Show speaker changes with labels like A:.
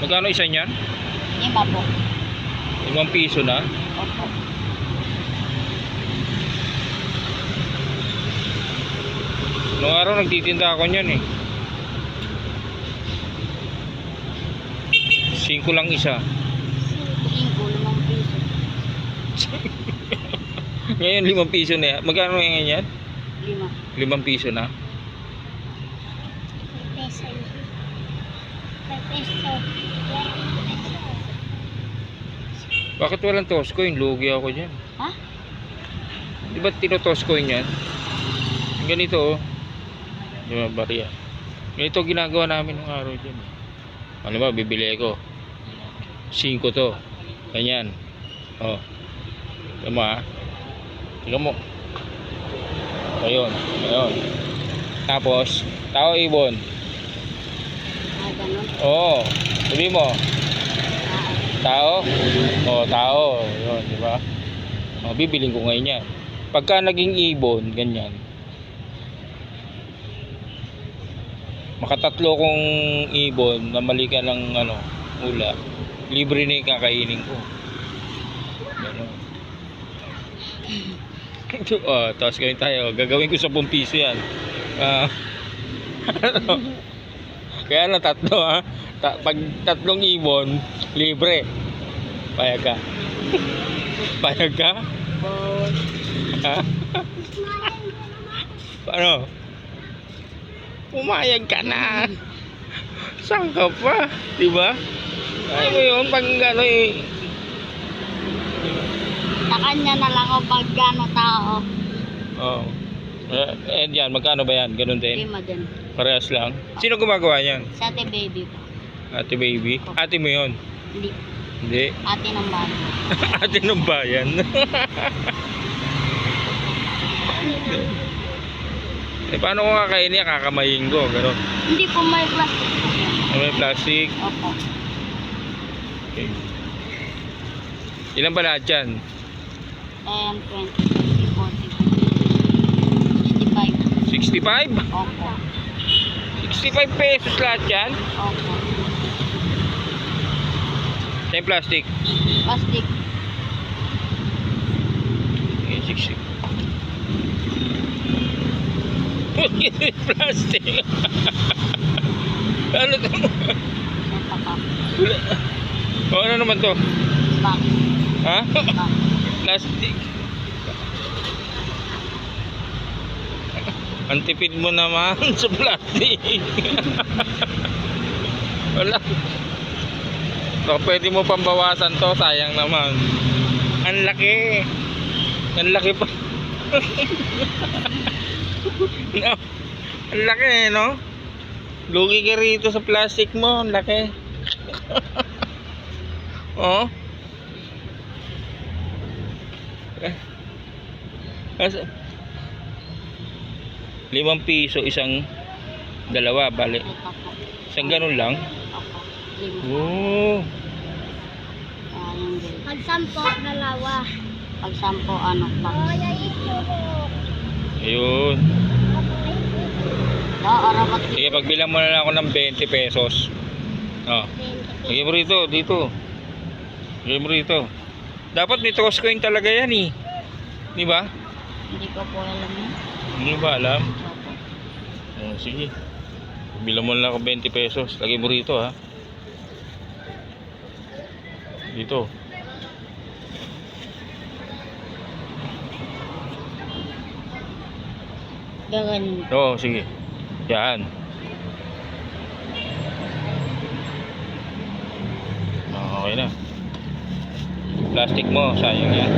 A: Magkano isa niyan?
B: 5 po.
A: 5 piso na.
B: Opo.
A: Noong araw nagtitinda ako niyan eh. 5 lang isa.
B: 5, 5 piso.
A: Ngayon 5 piso na yan. Magkano ngayon yan?
B: 5.
A: 5 piso na.
B: Peso. 5 peso.
A: Bakit walang toss coin? Lugi ako dyan.
B: Ha?
A: Di ba tino-toss coin yan? Ganito oh. Di ba bariya? Ganito ginagawa namin ng araw dyan. Ano ba? Bibili ko 5 to. Ganyan. Oh. Tama. Tingnan mo. Ayun. Ayun. Tapos, tao ibon.
B: Ganun.
A: Oo. Sabi mo. Tao? Oo, tao. Yun, di ba? Oh, bibiling ko ngayon yan. Pagka naging ibon, ganyan. Makatatlo kong ibon na mali ka ng ano, hula. Libre na yung kakainin ko. Ganun. Oh, tapos gawin tayo. Gagawin ko 10 piso yan. Kaya na 3 ha. Pag 3 ibon, libre. Payag ka. Payag ka? Ha? Paano? Pumayag ka na. Saan ka pa? Diba? Ay mo yun, pag gano'n eh.
B: Sa kanya na lang o pag gano tao.
A: Oh. Eh, yan, magkano ba yan? Ganun din?
B: 5 din.
A: Parehas lang. Sino gumagawa yan?
B: Sa ate baby po.
A: Ate baby? Ate mo yun?
B: Hindi.
A: Hindi.
B: Ate ng bahay.
A: Ate ng bayan. Eh, paano ko kakainin yan? Kakamayin ko. Ganun.
B: Hindi po may plastic po.
A: May plastic.
B: Opo.
A: Okay. Ilan ba lahat yan?
B: 10, 20, 40,
A: 65?
B: 65. Opo.
A: 65 pesos lahat yan?
B: Opo.
A: Sa yung plastic?
B: Plastic.
A: Okay, 60. Plastic. Ano to?
B: Sapa.
A: O, ano naman to?
B: Box.
A: Ha?
B: Box.
A: Plastic. Ang tipid mo naman sa plastic. Wala. So, pwede mo pambawasan to, sayang naman. Ang laki. Ang laki pa. No. Ang laki no? Lugi ka rito sa plastic mo, ang laki. Oh. As 5 piso isang dalawa, bali.
B: Ito po.
A: Isang ganun lang.
B: Opo. 5.
A: Oh.
B: Ayun din.
C: Pag 10, dalawa.
B: Pag 10, ano, box.
A: Ayun.
B: Arabat.
A: Sige, pagbilang mo na lang ako ng 20 pesos. Oh. Lagyan mo rito, dito. Lagyan mo rito. Dapat may toss coin talaga yan eh. Di ba?
B: Hindi ko po alam yun.
A: Hindi mo ba alam?
B: Opo.
A: Oh, sige. Pagbilang mo na lang ako 20 pesos. Lagyan mo rito ha. Dito.
B: Gaganin.
A: Oo, sige. Yan. Okay na. Plastic mo, sayang yan.